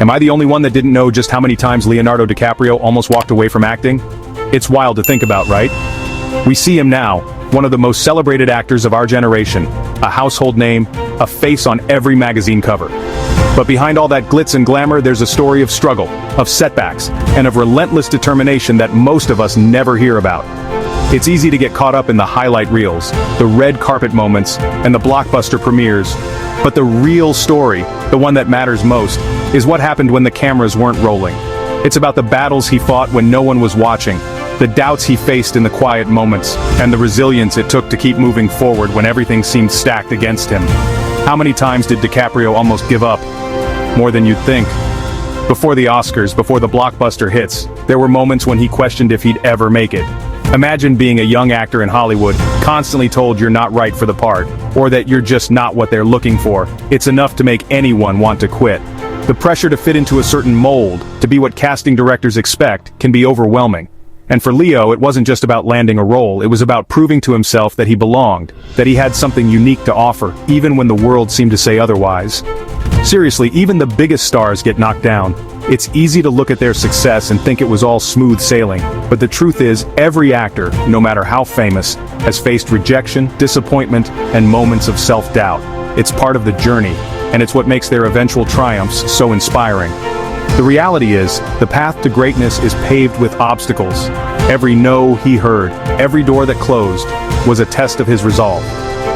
Am I the only one that didn't know just how many times Leonardo DiCaprio almost walked away from acting? It's wild to think about, right? We see him now, one of the most celebrated actors of our generation, a household name, a face on every magazine cover. But behind all that glitz and glamour, there's a story of struggle, of setbacks, and of relentless determination that most of us never hear about. It's easy to get caught up in the highlight reels, the red carpet moments, and the blockbuster premieres. But the real story, the one that matters most, is what happened when the cameras weren't rolling. It's about the battles he fought when no one was watching, the doubts he faced in the quiet moments, and the resilience it took to keep moving forward when everything seemed stacked against him. How many times did DiCaprio almost give up? More than you'd think. Before the Oscars, before the blockbuster hits, there were moments when he questioned if he'd ever make it. Imagine being a young actor in Hollywood, constantly told you're not right for the part, or that you're just not what they're looking for. It's enough to make anyone want to quit. The pressure to fit into a certain mold, to be what casting directors expect, can be overwhelming. And for Leo, it wasn't just about landing a role, it was about proving to himself that he belonged, that he had something unique to offer, even when the world seemed to say otherwise. Seriously, even the biggest stars get knocked down. It's easy to look at their success and think it was all smooth sailing, but the truth is, every actor, no matter how famous, has faced rejection, disappointment, and moments of self-doubt. It's part of the journey, and it's what makes their eventual triumphs so inspiring. The reality is, the path to greatness is paved with obstacles. Every no he heard, every door that closed, was a test of his resolve.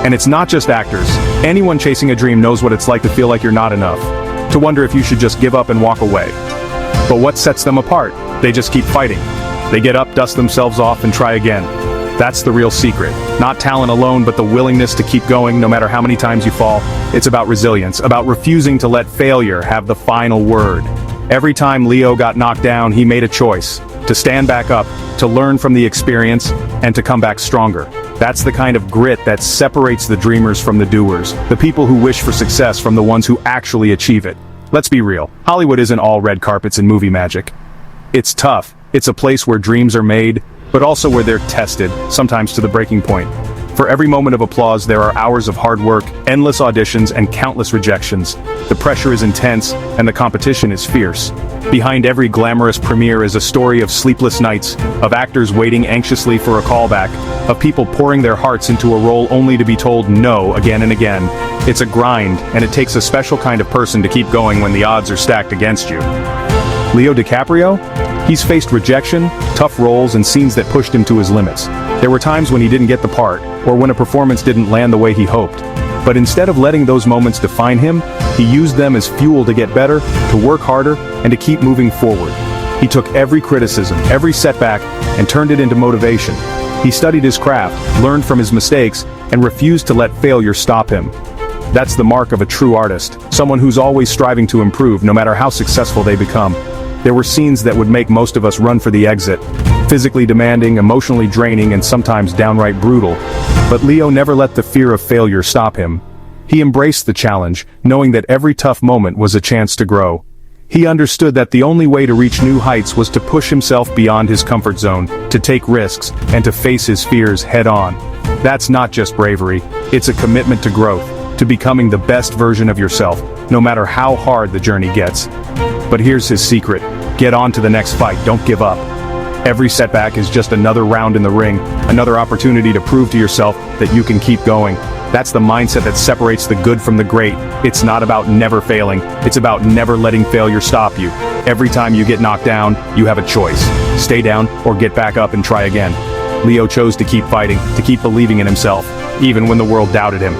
And it's not just actors. Anyone chasing a dream knows what it's like to feel like you're not enough, to wonder if you should just give up and walk away. But what sets them apart? They just keep fighting. They get up, dust themselves off, and try again. That's the real secret. Not talent alone, but the willingness to keep going no matter how many times you fall. It's about resilience, about refusing to let failure have the final word. Every time Leo got knocked down, he made a choice. To stand back up, to learn from the experience, and to come back stronger. That's the kind of grit that separates the dreamers from the doers, the people who wish for success from the ones who actually achieve it. Let's be real, Hollywood isn't all red carpets and movie magic. It's tough, it's a place where dreams are made, but also where they're tested, sometimes to the breaking point. For every moment of applause, there are hours of hard work, endless auditions, and countless rejections. The pressure is intense, and the competition is fierce. Behind every glamorous premiere is a story of sleepless nights, of actors waiting anxiously for a callback, of people pouring their hearts into a role only to be told no again and again. It's a grind, and it takes a special kind of person to keep going when the odds are stacked against you. Leo DiCaprio? He's faced rejection, tough roles, and scenes that pushed him to his limits. There were times when he didn't get the part, or when a performance didn't land the way he hoped. But instead of letting those moments define him, he used them as fuel to get better, to work harder, and to keep moving forward. He took every criticism, every setback, and turned it into motivation. He studied his craft, learned from his mistakes, and refused to let failure stop him. That's the mark of a true artist, someone who's always striving to improve no matter how successful they become. There were scenes that would make most of us run for the exit. Physically demanding, emotionally draining, and sometimes downright brutal. But Leo never let the fear of failure stop him. He embraced the challenge, knowing that every tough moment was a chance to grow. He understood that the only way to reach new heights was to push himself beyond his comfort zone, to take risks, and to face his fears head-on. That's not just bravery, it's a commitment to growth, to becoming the best version of yourself, no matter how hard the journey gets. But here's his secret. Get on to the next fight, don't give up. Every setback is just another round in the ring, another opportunity to prove to yourself that you can keep going. That's the mindset that separates the good from the great. It's not about never failing, it's about never letting failure stop you. Every time you get knocked down, you have a choice. Stay down or get back up and try again. Leo chose to keep fighting, to keep believing in himself, even when the world doubted him.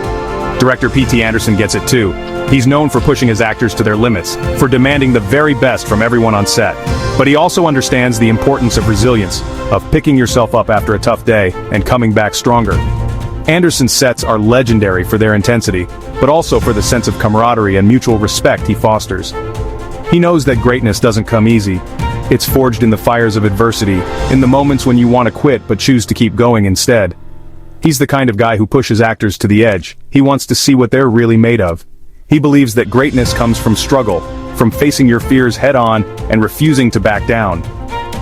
Director P.T. Anderson gets it too. He's known for pushing his actors to their limits, for demanding the very best from everyone on set. But he also understands the importance of resilience, of picking yourself up after a tough day and coming back stronger. Anderson's sets are legendary for their intensity, but also for the sense of camaraderie and mutual respect he fosters. He knows that greatness doesn't come easy. It's forged in the fires of adversity, in the moments when you want to quit but choose to keep going instead. He's the kind of guy who pushes actors to the edge. He wants to see what they're really made of. He believes that greatness comes from struggle, from facing your fears head-on and refusing to back down.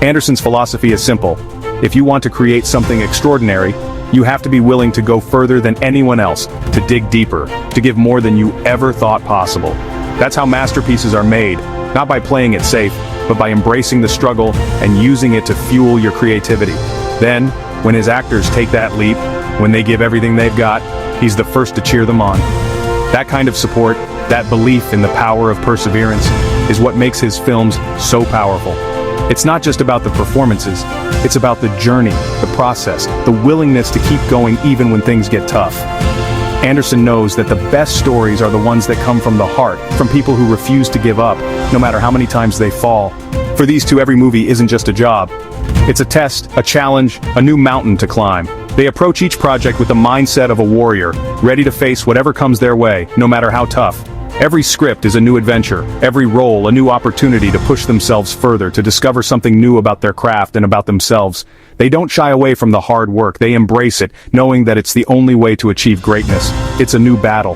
Anderson's philosophy is simple. If you want to create something extraordinary, you have to be willing to go further than anyone else, to dig deeper, to give more than you ever thought possible. That's how masterpieces are made, Not by playing it safe, but by embracing the struggle and using it to fuel your creativity. Then, when his actors take that leap, when they give everything they've got, he's the first to cheer them on. That kind of support, that belief in the power of perseverance, is what makes his films so powerful. It's not just about the performances, it's about the journey, the process, the willingness to keep going even when things get tough. Anderson knows that the best stories are the ones that come from the heart, from people who refuse to give up, no matter how many times they fall. For these two, every movie isn't just a job. It's a test, a challenge, a new mountain to climb. They approach each project with the mindset of a warrior, ready to face whatever comes their way, no matter how tough. Every script is a new adventure, every role a new opportunity to push themselves further, to discover something new about their craft and about themselves. They don't shy away from the hard work, they embrace it, knowing that it's the only way to achieve greatness. It's a new battle.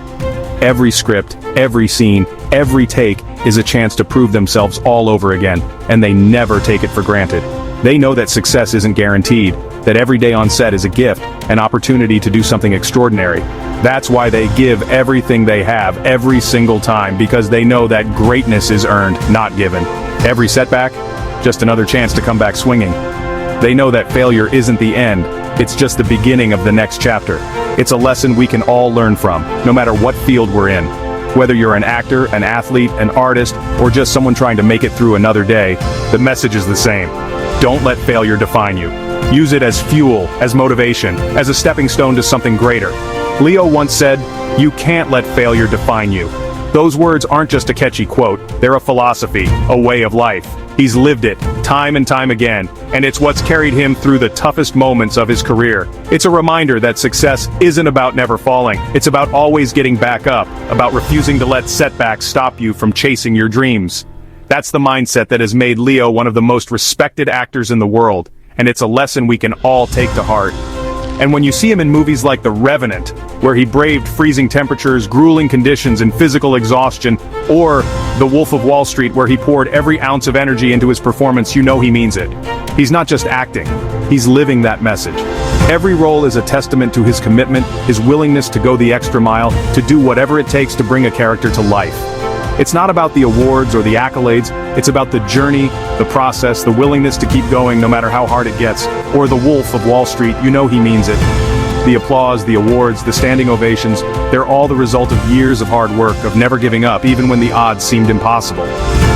Every script, every scene, every take is a chance to prove themselves all over again, and they never take it for granted. They know that success isn't guaranteed, that every day on set is a gift, an opportunity to do something extraordinary. That's why they give everything they have every single time, because they know that greatness is earned, not given. Every setback, just another chance to come back swinging. They know that failure isn't the end, it's just the beginning of the next chapter. It's a lesson we can all learn from, no matter what field we're in. Whether you're an actor, an athlete, an artist, or just someone trying to make it through another day, the message is the same. Don't let failure define you. Use it as fuel, as motivation, as a stepping stone to something greater. Leo once said, "You can't let failure define you." Those words aren't just a catchy quote, they're a philosophy, a way of life. He's lived it, time and time again, and it's what's carried him through the toughest moments of his career. It's a reminder that success isn't about never falling, it's about always getting back up, about refusing to let setbacks stop you from chasing your dreams. That's the mindset that has made Leo one of the most respected actors in the world, and it's a lesson we can all take to heart. And when you see him in movies like The Revenant, where he braved freezing temperatures, grueling conditions, and physical exhaustion, or The Wolf of Wall Street, where he poured every ounce of energy into his performance, you know he means it. He's not just acting, he's living that message. Every role is a testament to his commitment, his willingness to go the extra mile, to do whatever it takes to bring a character to life. It's not about the awards or the accolades, it's about the journey, the process, the willingness to keep going no matter how hard it gets. Or The Wolf of Wall Street, you know he means it. The applause, the awards, the standing ovations, they're all the result of years of hard work, of never giving up, even when the odds seemed impossible.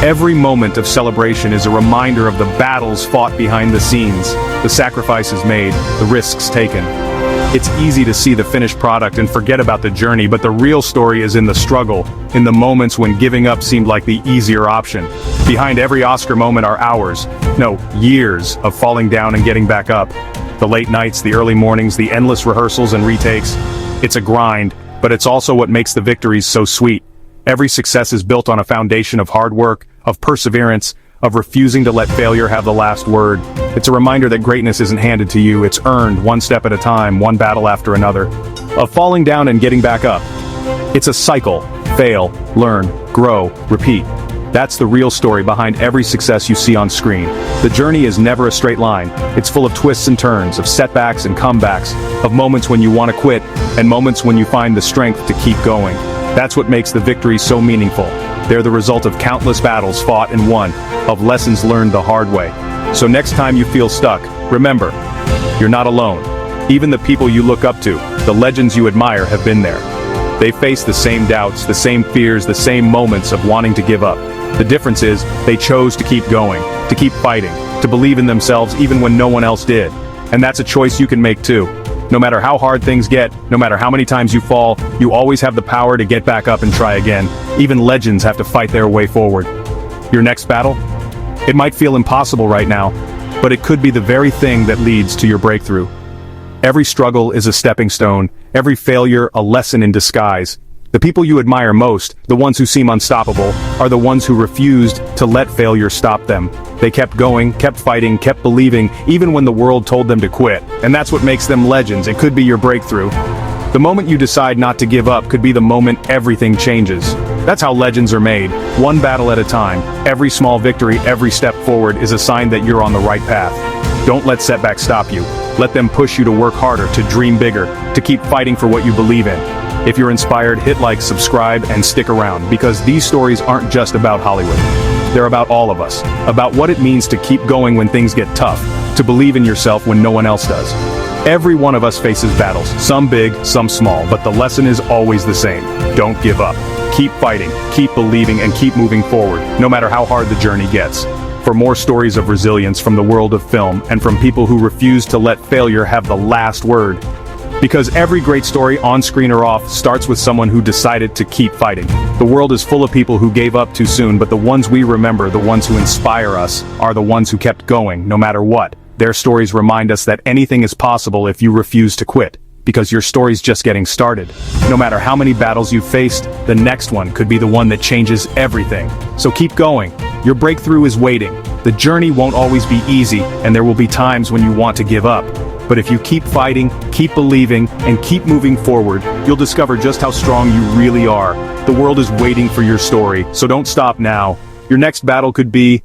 Every moment of celebration is a reminder of the battles fought behind the scenes, the sacrifices made, the risks taken. It's easy to see the finished product and forget about the journey, but the real story is in the struggle, in the moments when giving up seemed like the easier option. Behind every Oscar moment are hours, no, years of falling down and getting back up. The late nights, the early mornings, the endless rehearsals and retakes. It's a grind, but it's also what makes the victories so sweet. Every success is built on a foundation of hard work, of perseverance, of refusing to let failure have the last word. It's a reminder that greatness isn't handed to you, it's earned one step at a time, one battle after another. Of falling down and getting back up. It's a cycle. Fail, learn, grow, repeat. That's the real story behind every success you see on screen. The journey is never a straight line. It's full of twists and turns, of setbacks and comebacks, of moments when you want to quit, and moments when you find the strength to keep going. That's what makes the victories so meaningful. They're the result of countless battles fought and won, of lessons learned the hard way. So next time you feel stuck, remember, you're not alone. Even the people you look up to, the legends you admire, have been there. They face the same doubts, the same fears, the same moments of wanting to give up. The difference is, they chose to keep going, to keep fighting, to believe in themselves even when no one else did. And that's a choice you can make too. No matter how hard things get, no matter how many times you fall, you always have the power to get back up and try again. Even legends have to fight their way forward. Your next battle? It might feel impossible right now, but it could be the very thing that leads to your breakthrough. Every struggle is a stepping stone, every failure a lesson in disguise. The people you admire most, the ones who seem unstoppable, are the ones who refused to let failure stop them. They kept going, kept fighting, kept believing, even when the world told them to quit. And that's what makes them legends. It could be your breakthrough. The moment you decide not to give up could be the moment everything changes. That's how legends are made, one battle at a time. Every small victory, every step forward is a sign that you're on the right path. Don't let setbacks stop you. Let them push you to work harder, to dream bigger, to keep fighting for what you believe in. If you're inspired, hit like, subscribe, and stick around, because these stories aren't just about Hollywood. They're about all of us, about what it means to keep going when things get tough, to believe in yourself when no one else does. Every one of us faces battles, some big, some small, but the lesson is always the same. Don't give up. Keep fighting, keep believing, and keep moving forward, no matter how hard the journey gets. For more stories of resilience from the world of film and from people who refuse to let failure have the last word. Because every great story, on screen or off, starts with someone who decided to keep fighting. The world is full of people who gave up too soon, but the ones we remember, the ones who inspire us, are the ones who kept going, no matter what. Their stories remind us that anything is possible if you refuse to quit. Because your story's just getting started. No matter how many battles you've faced, the next one could be the one that changes everything. So keep going. Your breakthrough is waiting. The journey won't always be easy, and there will be times when you want to give up. But if you keep fighting, keep believing, and keep moving forward, you'll discover just how strong you really are. The world is waiting for your story, so don't stop now. Your next battle could be